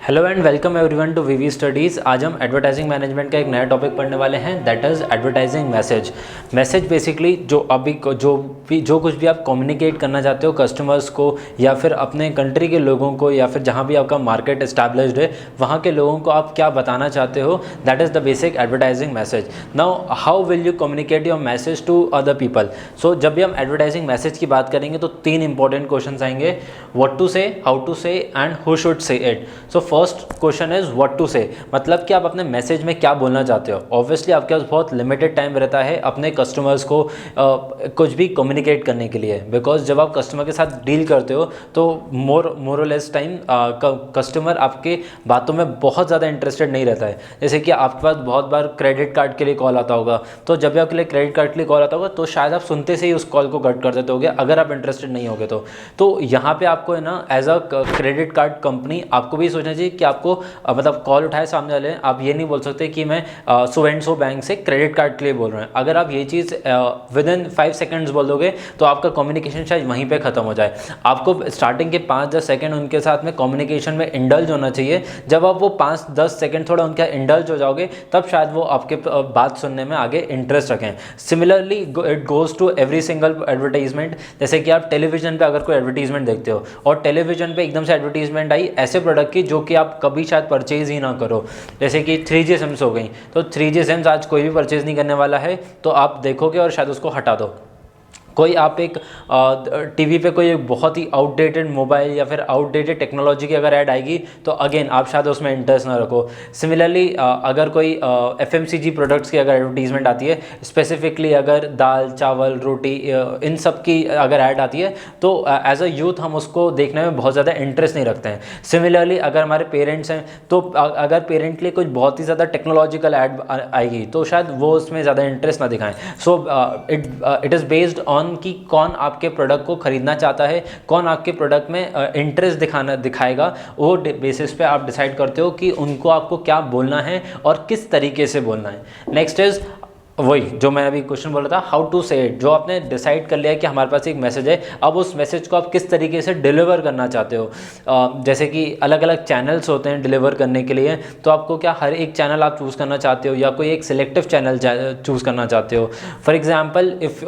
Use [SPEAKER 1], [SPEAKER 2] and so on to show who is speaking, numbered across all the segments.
[SPEAKER 1] Hello and welcome everyone to VV studies. आज हम advertising management का एक नया टॉपिक पढ़ने वाले हैं, that is advertising message. Message basically जो कुछ भी आप कम्युनिकेट करना चाहते हो कस्टमर्स को या फिर अपने कंट्री के लोगों को या फिर जहाँ भी आपका मार्केट इस्टेब्लिश्ड है वहाँ के लोगों को आप क्या बताना चाहते हो, that is the basic advertising message. Now how will you communicate your message to other people. So जब भी हम एडवर्टाइजिंग मैसेज की बात करेंगे तो तीन इंपॉर्टेंट क्वेश्चन आएंगे, what to say, how to say and who should say it. So first question is what to say, मतलब कि आप अपने मैसेज में क्या बोलना चाहते हो। ऑब्वियसली आपके पास बहुत लिमिटेड टाइम रहता है अपने कस्टमर्स को कुछ भी कम्युनिकेट करने के लिए, बिकॉज जब आप कस्टमर के साथ डील करते हो तो मोर लेस टाइम कस्टमर आपके बातों में बहुत ज़्यादा इंटरेस्टेड नहीं रहता है। जैसे कि आपके पास बहुत बार क्रेडिट कार्ड के लिए कॉल आता होगा, तो जब भी आपके लिए क्रेडिट कार्ड के लिए कॉल आता होगा तो शायद आप सुनते से ही उस कॉल को कट कर देते होगे अगर आप इंटरेस्टेड नहीं होगे तो यहाँ पे आपको है ना, as a credit card company आपको भी सोचना चाहिए कि आपको मतलब कॉल उठाए सामने वाले, आप ये नहीं बोल सकते कि मैं सो एंड सो बैंक से क्रेडिट कार्ड के लिए बोल रहा हूँ। अगर आप ये चीज़ विद इन 5 सेकेंड्स बोल दोगे तो आपका कम्युनिकेशन शायद वहीं पे ख़त्म हो जाए। आपको स्टार्टिंग के 5-10 सेकेंड उनके साथ में कम्युनिकेशन में इंडल्ज होना चाहिए। जब आप वो 5-10 सेकेंड थोड़ा उनका इंडल्ज हो जाओगे तब शायद वो आपके बात सुनने में आगे इंटरेस्ट रखें। Similarly it goes to every single advertisement. जैसे कि आप टेलीविजन पे अगर कोई एडवर्टीजमेंट देखते हो और टेलीविजन पे एकदम से एडवर्टीजमेंट आई ऐसे प्रोडक्ट की जो कि आप कभी शायद परचेज ही ना करो, जैसे कि 3G सिम्स हो गई, तो 3G सिम्स आज कोई भी परचेज नहीं करने वाला है, तो आप देखोगे और शायद उसको हटा दो। कोई आप एक टीवी पे कोई एक बहुत ही आउटडेटेड मोबाइल या फिर आउटडेटेड टेक्नोलॉजी की अगर ऐड आएगी तो अगेन आप शायद उसमें इंटरेस्ट ना रखो। सिमिलरली अगर कोई FMCG प्रोडक्ट्स की अगर एडवर्टीजमेंट आती है, स्पेसिफिकली अगर दाल चावल रोटी इन सब की अगर ऐड आती है तो एज अ यूथ हम उसको देखने में बहुत ज़्यादा इंटरेस्ट नहीं रखते हैं। सिमिलरली अगर हमारे पेरेंट्स हैं तो अगर पेरेंट के लिए कुछ बहुत ही ज़्यादा टेक्नोलॉजिकल ऐड आएगी तो शायद वो उसमें ज़्यादा इंटरेस्ट ना दिखाएं। So it is based on कि कौन आपके प्रोडक्ट को खरीदना चाहता है, कौन आपके प्रोडक्ट में इंटरेस्ट दिखाएगा, वो बेसिस पे आप डिसाइड करते हो कि उनको आपको क्या बोलना है और किस तरीके से बोलना है। नेक्स्ट इज वही जो मैं अभी क्वेश्चन बोल रहा था, हाउ टू से इट। जो आपने डिसाइड कर लिया है कि हमारे पास एक मैसेज है, अब उस मैसेज को आप किस तरीके से डिलीवर करना चाहते हो। जैसे कि अलग अलग चैनल्स होते हैं डिलीवर करने के लिए, तो आपको क्या हर एक चैनल आप चूज़ करना चाहते हो या कोई एक सिलेक्टिव चैनल चूज़ करना चाहते हो। For example if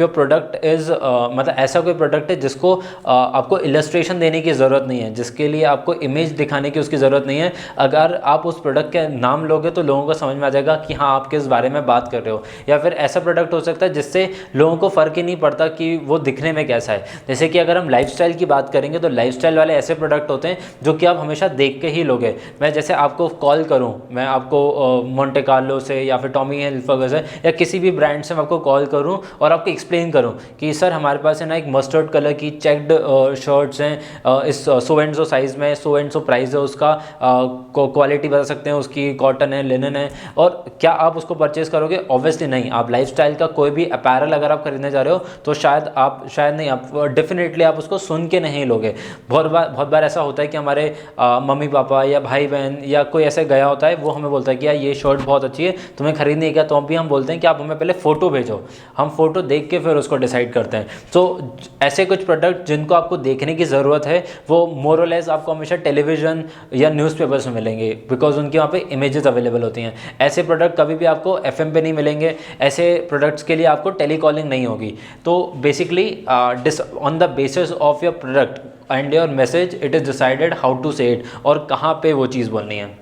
[SPEAKER 1] your product is मतलब ऐसा कोई प्रोडक्ट है जिसको आपको इलस्ट्रेशन देने की ज़रूरत नहीं है, जिसके लिए आपको इमेज दिखाने की उसकी ज़रूरत नहीं है, अगर आप उस प्रोडक्ट के नाम लोगे तो लोगों को समझ में आ जाएगा कि हाँ आप किस बारे में बात कर रहे हो। या फिर ऐसा प्रोडक्ट हो सकता है जिससे लोगों को फ़र्क ही नहीं पड़ता कि वो दिखने में कैसा है। जैसे कि अगर हम लाइफस्टाइल की बात करेंगे तो लाइफस्टाइल वाले ऐसे प्रोडक्ट होते हैं जो कि आप हमेशा देख के ही लोगे। मैं जैसे आपको कॉल करूं, मैं आपको मोंटे कार्लो से या फिर टॉमी हिलफगर से या किसी भी ब्रांड से मैं आपको कॉल करूं और आपको एक्सप्लेन करूं कि सर हमारे पास है ना एक मस्टर्ड कलर की चेक्ड शर्ट्स हैं, इस सो एंड सो साइज़ में, सो एंड सो प्राइस है उसका, क्वालिटी बता सकते हैं उसकी, कॉटन है, लिनन है, और क्या आप उसको परचेज़ करोगे? ऑब्वियसली नहीं। आप लाइफस्टाइल का कोई भी अपैरल अगर आप खरीदने जा रहे हो तो शायद नहीं, आप डेफिनेटली आप उसको सुन के नहीं लोगे। बहुत बार ऐसा होता है कि हमारे मम्मी पापा या भाई बहन या कोई ऐसे गया होता है, वो हमें बोलता है कि यार ये शर्ट बहुत अच्छी है, तुम्हें खरीदनी है क्या? तो भी हम बोलते हैं कि आप हमें पहले फ़ोटो भेजो, हम फ़ोटो देख के फिर उसको डिसाइड करते हैं। तो ऐसे कुछ प्रोडक्ट जिनको आपको देखने की ज़रूरत है वो मोर और लेस आपको हमेशा टेलीविज़न या न्यूज़पेपर्स में मिलेंगे, बिकॉज उनके वहाँ पे इमेजेस अवेलेबल होती हैं। ऐसे प्रोडक्ट कभी भी आपको FM पे नहीं मिलेंगे, ऐसे प्रोडक्ट्स के लिए आपको टेलीकॉलिंग नहीं होगी। तो basically on the basis of your product and your message it is decided how to say it, और कहाँ पे वो चीज़ बोलनी है।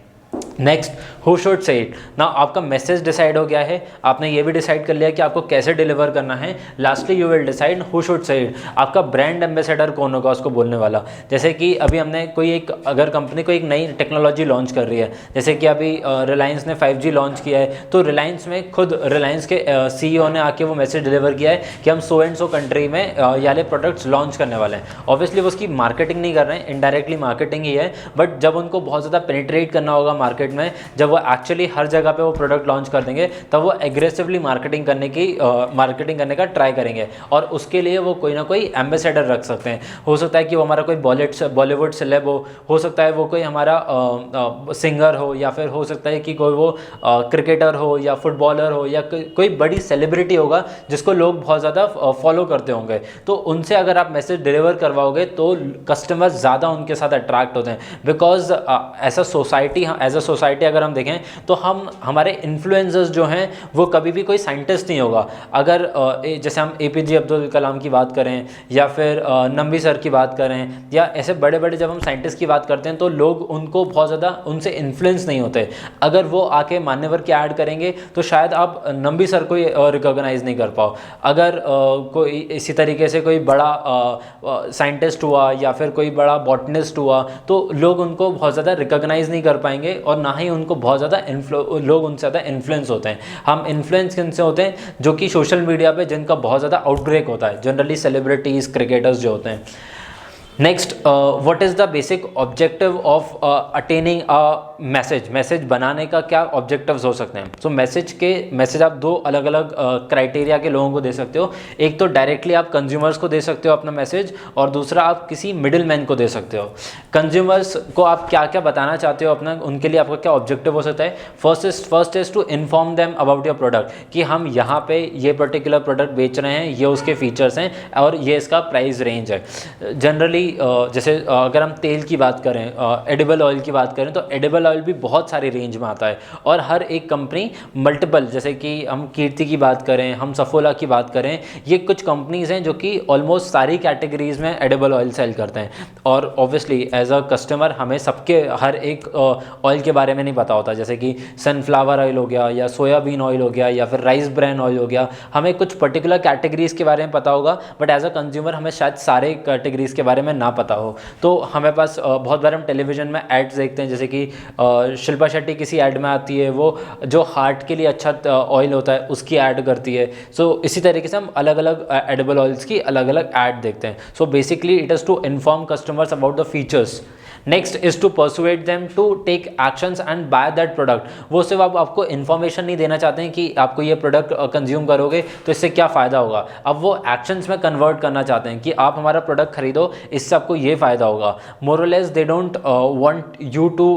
[SPEAKER 1] Next, who should say it. ना आपका मैसेज डिसाइड हो गया है, आपने ये भी डिसाइड कर लिया कि आपको कैसे डिलीवर करना है। Lastly you will decide who should say it, आपका ब्रांड एम्बेसडर कौन होगा उसको बोलने वाला। जैसे कि अभी हमने कोई एक अगर कंपनी को एक नई टेक्नोलॉजी लॉन्च कर रही है, जैसे कि अभी रिलायंस ने 5G लॉन्च किया है, तो रिलायंस में खुद रिलायंस के CEO ने आके वो मैसेज डिलीवर किया है कि हम सो एंड सो कंट्री में ये वाले प्रोडक्ट्स लॉन्च करने वाले हैं। ऑब्वियसली वो उसकी मार्केटिंग नहीं कर रहे हैं, इनडायरेक्टली मार्केटिंग ही है, बट जब उनको बहुत ज़्यादा पेनिट्रेट करना होगा मार्केट मार्केट में, जब वो एक्चुअली हर जगह पे वो प्रोडक्ट लॉन्च कर देंगे तब वो एग्रेसिवली मार्केटिंग करने का ट्राई करेंगे, और उसके लिए वो कोई ना कोई एम्बेसडर रख सकते हैं। हो सकता है कि वो हमारा कोई बॉलीवुड सेलेब हो सकता है वो कोई हमारा सिंगर हो, या फिर हो सकता है कि कोई वो क्रिकेटर हो या फुटबॉलर हो या कोई बड़ी सेलिब्रिटी होगा जिसको लोग बहुत ज़्यादा फॉलो करते होंगे। तो उनसे अगर आप मैसेज डिलीवर करवाओगे तो कस्टमर्स ज़्यादा उनके साथ अट्रैक्ट होते हैं, बिकॉज एज अ सोसाइटी अगर हम देखें तो हमारे इन्फ्लुएंसर्स जो हैं वो कभी भी कोई साइंटिस्ट नहीं होगा। अगर जैसे हम APJ अब्दुल कलाम की बात करें या फिर नंबी सर की बात करें या ऐसे बड़े बड़े जब हम साइंटिस्ट की बात करते हैं तो लोग उनको बहुत ज़्यादा उनसे इन्फ्लुएंस नहीं होते। अगर वो आके मान्यवर की ऐड करेंगे तो शायद आप नंबी सर को रिकॉग्नाइज नहीं कर पाओ। अगर कोई इसी तरीके से कोई बड़ा साइंटिस्ट हुआ या फिर कोई बड़ा बॉटनिस्ट हुआ तो लोग उनको बहुत ज़्यादा रिकॉग्नाइज नहीं कर पाएंगे, और ना ही उनको बहुत ज़्यादा लोग उनसे ज़्यादा इन्फ्लुएंस होते हैं। हम इन्फ्लुएंस किनसे होते हैं? जो कि सोशल मीडिया पे जिनका बहुत ज़्यादा आउटब्रेक होता है, जनरली सेलिब्रिटीज़, क्रिकेटर्स जो होते हैं। Next, what is the basic objective of attaining a message बनाने का क्या ऑब्जेक्टिव्स हो सकते हैं? तो मैसेज आप दो अलग अलग क्राइटेरिया के लोगों को दे सकते हो। एक तो डायरेक्टली आप कंज्यूमर्स को दे सकते हो अपना मैसेज, और दूसरा आप किसी मिडिल मैन को दे सकते हो। कंज्यूमर्स को आप क्या क्या बताना चाहते हो अपना, उनके लिए आपका क्या ऑब्जेक्टिव हो सकता है? First is to inform them about your product, कि हम यहाँ पे ये पर्टिकुलर प्रोडक्ट बेच रहे हैं, ये उसके फीचर्स हैं और ये इसका प्राइस रेंज है। जनरली जैसे अगर हम तेल की बात करें, एडिबल ऑयल की बात करें, तो एडिबल ऑयल भी बहुत सारी रेंज में आता है, और हर एक कंपनी मल्टीपल, जैसे कि हम कीर्ति की बात करें, हम सफोला की बात करें, ये कुछ कंपनीज हैं जो कि ऑलमोस्ट सारी कैटेगरीज में एडिबल ऑयल सेल करते हैं। और ऑब्वियसली एज अ कस्टमर हमें सबके हर एक ऑयल के बारे में नहीं पता होता, जैसे कि सनफ्लावर ऑयल हो गया या सोयाबीन ऑयल हो गया या फिर राइस ब्रान ऑयल हो गया। हमें कुछ पर्टिकुलर कैटेगरीज के बारे में पता होगा, बट एज अ कंज्यूमर हमें शायद सारे कैटेगरीज के बारे में ना पता हो। तो हमें पास बहुत बार हम टेलीविजन में एड्स देखते हैं, जैसे कि शिल्पा शेट्टी किसी ऐड में आती है, वो जो हार्ट के लिए अच्छा ऑयल होता है उसकी ऐड करती है। सो इसी तरीके से हम अलग अलग एडिबल ऑयल्स की अलग अलग ऐड देखते हैं। So basically it is to inform customers about the features. Next is to persuade them to take actions and buy that product. वो सिर्फ आपको इन्फॉर्मेशन नहीं देना चाहते हैं कि आपको ये प्रोडक्ट कंज्यूम करोगे तो इससे क्या फ़ायदा होगा, अब वो एक्शंस में कन्वर्ट करना चाहते हैं कि आप हमारा प्रोडक्ट खरीदो, इससे आपको ये फ़ायदा होगा। मोरलेस they don't want you to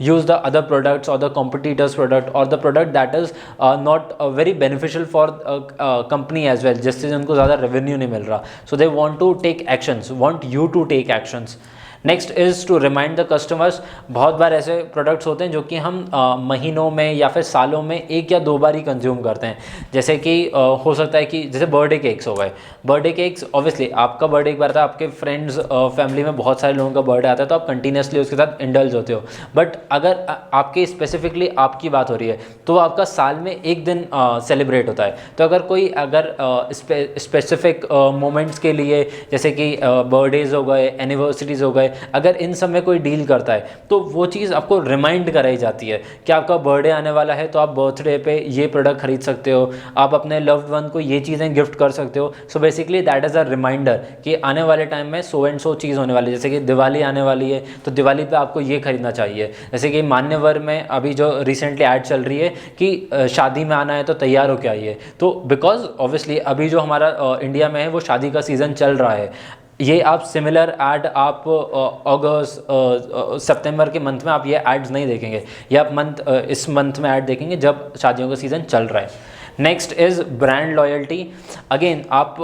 [SPEAKER 1] use the other products और द कॉम्पिटिटर्स प्रोडक्ट और the product that is not very beneficial for company as well, जिससे उनको ज़्यादा रेवेन्यू नहीं मिल रहा। So they want to take actions, want you to take actions. Next is to remind the customers. बहुत बार ऐसे प्रोडक्ट्स होते हैं जो कि हम महीनों में या फिर सालों में एक या दो बार ही कंज्यूम करते हैं, जैसे कि हो सकता है कि जैसे बर्थडे केक्स हो गए। बर्थडे केक्स ऑब्वियसली आपका बर्थडे एक बार आता है, आपके फ्रेंड्स फैमिली में बहुत सारे लोगों का बर्थडे आता है, तो आप कंटिन्यूसली उसके साथ इंडल्ज होते हो। बट अगर आपके स्पेसिफिकली आपकी बात हो रही है तो आपका साल में एक दिन सेलिब्रेट होता है। तो अगर स्पेसिफिक मोमेंट्स के लिए, जैसे कि बर्थडेज हो गए, एनिवर्सरीज हो गए, अगर इन सब में कोई डील करता है तो वो चीज़ आपको रिमाइंड कराई जाती है कि आपका बर्थडे आने वाला है, तो आप बर्थडे पे ये प्रोडक्ट खरीद सकते हो, आप अपने लव्ड वन को ये चीज़ें गिफ्ट कर सकते हो। So basically that is a reminder कि आने वाले टाइम में सो एंड सो चीज़ होने वाली है। जैसे कि दिवाली आने वाली है तो दिवाली पे आपको ये खरीदना चाहिए। जैसे कि मान्यवर में अभी जो रिसेंटली ऐड चल रही है कि शादी में आना है तो तैयार होके आइए, तो बिकॉज ऑब्वियसली अभी जो हमारा इंडिया में है वो शादी का सीज़न चल रहा है। ये आप सिमिलर ऐड आप अगस्त सितंबर के मंथ में आप ये एड्स नहीं देखेंगे, ये आप इस मंथ में ऐड देखेंगे जब शादियों का सीज़न चल रहा है। Next is brand loyalty. Again आप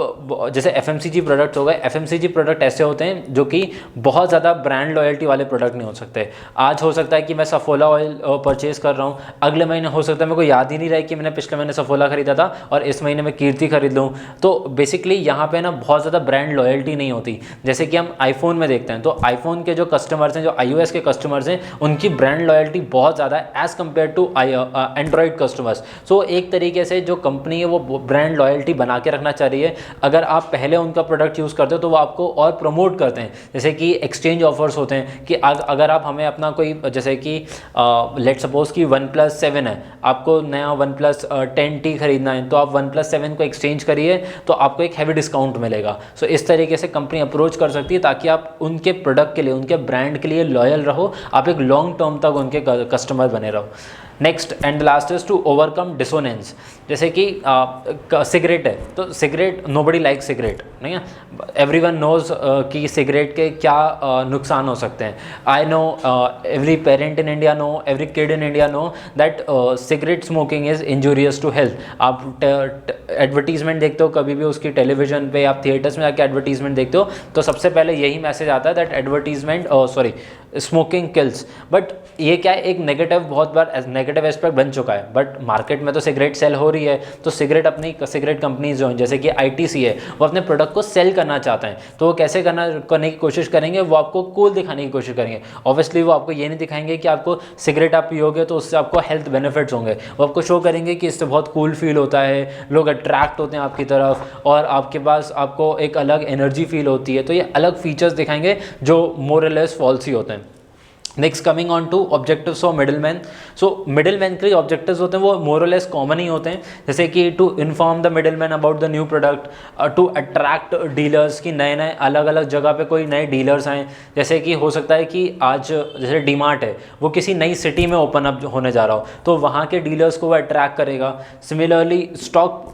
[SPEAKER 1] जैसे FMCG प्रोडक्ट्स हो गए, FMCG प्रोडक्ट ऐसे होते हैं जो कि बहुत ज़्यादा ब्रांड लॉयल्टी वाले प्रोडक्ट नहीं हो सकते। आज हो सकता है कि मैं सफोला ऑयल परचेज़ कर रहा हूँ, अगले महीने हो सकता है मेरे को याद ही नहीं रहे कि मैंने पिछले महीने सफोला खरीदा था और इस महीने में कीर्ति खरीद लूँ। तो बेसिकली यहाँ पे ना बहुत ज़्यादा ब्रांड लॉयल्टी नहीं होती। जैसे कि हम आईफोन में देखते हैं तो आईफोन के जो कस्टमर्स हैं, जो iOS के कस्टमर्स हैं, उनकी ब्रांड लॉयल्टी बहुत ज़्यादा है as compare to android customers. So एक तरीके से जो कंपनी है वो ब्रांड लॉयल्टी बना के रखना चाह रही है। अगर आप पहले उनका प्रोडक्ट यूज़ करते हो तो वो आपको और प्रमोट करते हैं, जैसे कि एक्सचेंज ऑफर्स होते हैं कि अगर आप हमें अपना कोई, जैसे कि लेट सपोज कि OnePlus 7 है, आपको नया OnePlus 10T खरीदना है, तो आप OnePlus 7 को एक्सचेंज करिए तो आपको एक हैवी डिस्काउंट मिलेगा। सो इस तरीके से कंपनी अप्रोच कर सकती है ताकि आप उनके प्रोडक्ट के लिए, उनके ब्रांड के लिए लॉयल रहो, आप एक लॉन्ग टर्म तक उनके कस्टमर बने रहो। Next and last is to overcome dissonance. जैसे कि सिगरेट है, तो सिगरेट, नोबडी लाइक सिगरेट, नहीं है, एवरीवन नोज कि सिगरेट के क्या नुकसान हो सकते हैं। I know, every parent in India know, every kid in India know that cigarette smoking is injurious to health. आप एडवर्टीजमेंट देखते हो कभी भी उसकी टेलीविजन पे, आप थिएटर्स में जाके एडवर्टीजमेंट देखते हो तो सबसे पहले यही मैसेज आता है that advertisement smoking kills. But ये क्या है, एक नेगेटिव, बहुत बार नेगेटिव एस्पेक्ट बन चुका है। बट मार्केट में तो सिगरेट सेल हो रही है, तो सिगरेट कंपनीज जो हैं जैसे कि ITC है, वो अपने प्रोडक्ट को सेल करना चाहते हैं, तो वो कैसे करने की कोशिश करेंगे, वो आपको कूल दिखाने की कोशिश करेंगे। ऑब्वियसली वो आपको ये नहीं दिखाएंगे कि आपको सिगरेट आप पियोगे तो उससे आपको हेल्थ बेनिफिट्स होंगे, वो आपको शो करेंगे कि इससे बहुत कूल फील होता है, लोग अट्रैक्ट होते हैं आपकी तरफ और आपके पास आपको एक अलग एनर्जी फील होती है। तो ये अलग फीचर्स दिखाएंगे जो मोर और लेस फॉल्स ही होते हैं। Next coming on to objectives of middle man. So middle man के ऑब्जेक्टिव्स होते हैं वो मोर और लेस कॉमन ही होते हैं, जैसे कि to inform the middle man about the new product, to attract dealers की नए नए अलग अलग जगह पे कोई नए डीलर्स आएँ। जैसे कि हो सकता है कि आज जैसे डीमार्ट है वो किसी नई सिटी में ओपन अप होने जा रहा हो, तो वहाँ के डीलर्स को वो अट्रैक्ट करेगा। सिमिलरली स्टॉक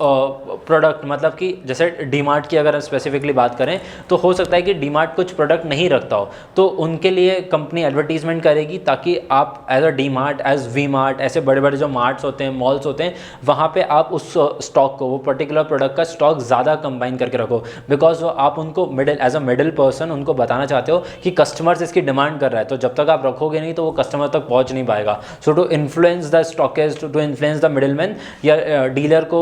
[SPEAKER 1] प्रोडक्ट, मतलब कि जैसे डीमार्ट की अगर स्पेसिफिकली बात करें तो हो सकता है कि डीमार्ट कुछ प्रोडक्ट नहीं रखता हो, तो उनके लिए कंपनी एडवर्टीजमेंट करेगी ताकि आप as a DMart, as VMart, ऐसे बड़े बड़े जो मार्ट्स होते हैं, मॉल्स होते हैं, वहाँ पे आप उस स्टॉक को, वो पर्टिकुलर प्रोडक्ट का स्टॉक ज़्यादा कंबाइन करके रखो। बिकॉज आप उनको एज अ मिडिल पर्सन उनको बताना चाहते हो कि कस्टमर्स इसकी डिमांड कर रहा है, तो जब तक आप रखोगे नहीं तो वो कस्टमर तक पहुँच नहीं पाएगा। So to influence the stockist, to influence the middle man या डीलर को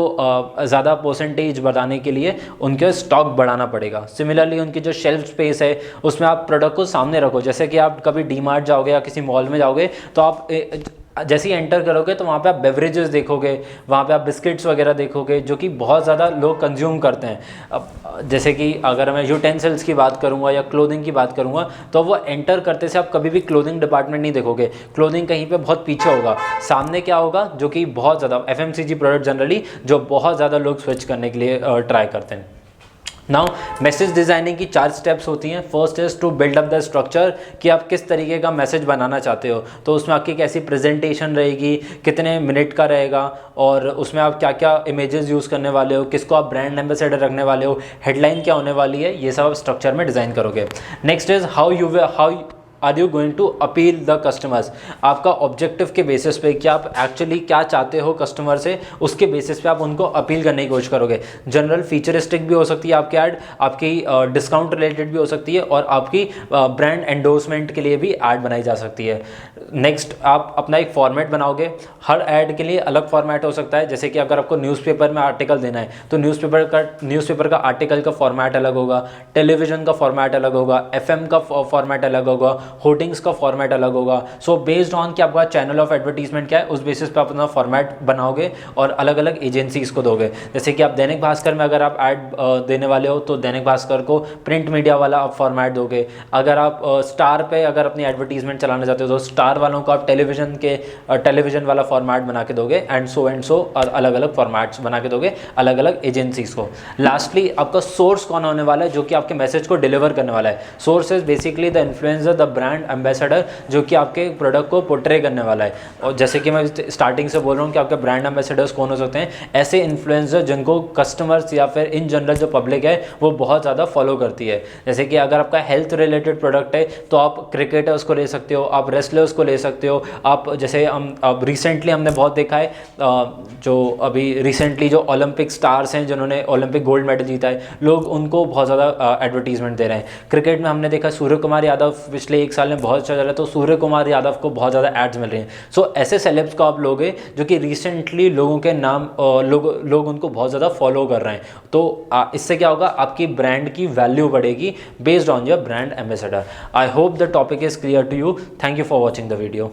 [SPEAKER 1] ज़्यादा परसेंटेज बढ़ाने के लिए उनके स्टॉक बढ़ाना पड़ेगा। सिमिलरली उनकी जो शेल्फ स्पेस है उसमें आप प्रोडक्ट को सामने रखो। जैसे कि आप कभी डीमार्ट जाओगे या किसी मॉल में जाओगे तो आप जैसे ही एंटर करोगे तो वहाँ पे आप बेवरेजेस देखोगे, वहाँ पे आप बिस्किट्स वगैरह देखोगे जो कि बहुत ज़्यादा लोग कंज्यूम करते हैं। अब जैसे कि अगर मैं यूटेंसिल्स की बात करूँगा या क्लोथिंग की बात करूँगा तो वो एंटर करते से आप कभी भी क्लोथिंग डिपार्टमेंट नहीं देखोगे, क्लोथिंग कहीं पे बहुत पीछे होगा। सामने क्या होगा, जो कि बहुत ज़्यादा FMCG प्रोडक्ट जनरली जो बहुत ज़्यादा लोग स्विच करने के लिए ट्राई करते हैं। नाउ मैसेज डिज़ाइनिंग की 4 स्टेप्स होती हैं। First is to build up the structure, कि आप किस तरीके का मैसेज बनाना चाहते हो, तो उसमें आपकी कैसी प्रेजेंटेशन रहेगी, कितने मिनट का रहेगा और उसमें आप क्या क्या इमेजेस यूज़ करने वाले हो, किसको आप ब्रांड एम्बेसडर रखने वाले हो, हेडलाइन क्या होने वाली है, ये सब आप स्ट्रक्चर में डिज़ाइन करोगे। Next is how are you going to appeal the customers. आपका ऑब्जेक्टिव के बेसिस पे कि आप एक्चुअली क्या चाहते हो कस्टमर से, उसके बेसिस पे आप उनको अपील करने की कोशिश करोगे। जनरल फीचरिस्टिक भी हो सकती है आपकी ऐड, आपकी डिस्काउंट रिलेटेड भी हो सकती है और आपकी ब्रांड एंडोर्समेंट के लिए भी ऐड बनाई जा सकती है। नेक्स्ट, आप अपना एक फॉर्मेट बनाओगे। हर ऐड के लिए अलग फॉर्मेट हो सकता है। जैसे कि अगर आपको न्यूज़पेपर में आर्टिकल देना है तो न्यूज़पेपर का आर्टिकल का फॉर्मेट अलग होगा, टेलीविजन का फॉर्मेट अलग होगा, FM का फॉर्मेट अलग होगा, होर्डिंग्स का फॉर्मेट अलग होगा। सो बेस्ड ऑन कि आपका चैनल ऑफ एडवर्टीजमेंट क्या है, उस बेसिस पे आप अपना फॉर्मेट बनाओगे और अलग अलग एजेंसीज को दोगे। जैसे कि आप दैनिक भास्कर में अगर आप ऐड देने वाले हो तो दैनिक भास्कर को प्रिंट मीडिया वाला आप फॉर्मेट दोगे। अगर आप स्टार पे अगर अपनी एडवर्टीजमेंट चलाना चाहते हो तो स्टार वालों को आप टेलीविजन वाला फॉर्मेट बना के दोगे एंड सो और अलग अलग फॉर्मेट्स बना के दोगे अलग अलग एजेंसीज को। लास्टली, आपका सोर्स कौन होने वाला है जो कि आपके मैसेज को डिलीवर करने वाला है। Source is basically the influencer, the brand ambassador, जो कि आपके प्रोडक्ट को पोर्ट्रे करने वाला है। और जैसे कि मैं स्टार्टिंग से बोल रहा हूँ कि आपके ब्रांड एम्बेसडर्स कौन हो सकते हैं, ऐसे इन्फ्लुएंसर जिनको कस्टमर्स या फिर इन जनरल जो पब्लिक है वो बहुत ज़्यादा फॉलो करती है। जैसे कि अगर आपका हेल्थ रिलेटेड प्रोडक्ट है तो आप क्रिकेटर्स को ले सकते हो, आप रेसलर्स को ले सकते हो। आप जैसे अब रिसेंटली हमने बहुत देखा है, जो अभी रिसेंटली जो ओलंपिक स्टार्स हैं जिन्होंने ओलंपिक गोल्ड मेडल जीता है, लोग उनको बहुत ज़्यादा एडवर्टीजमेंट दे रहे हैं। क्रिकेट में हमने देखा सूर्य कुमार यादव पिछले 1 साल में बहुत अच्छा चल रहा है, तो सूर्य कुमार यादव को बहुत ज़्यादा एड्स मिल रही हैं। सो ऐसे सेलेब्स को आप लोगे जो कि रिसेंटली लोगों के नाम लोग उनको बहुत ज़्यादा फॉलो कर रहे हैं। तो इससे क्या होगा, आपकी ब्रांड की वैल्यू बढ़ेगी based on your brand ambassador. I hope the topic is clear to you. Thank you for watching the video.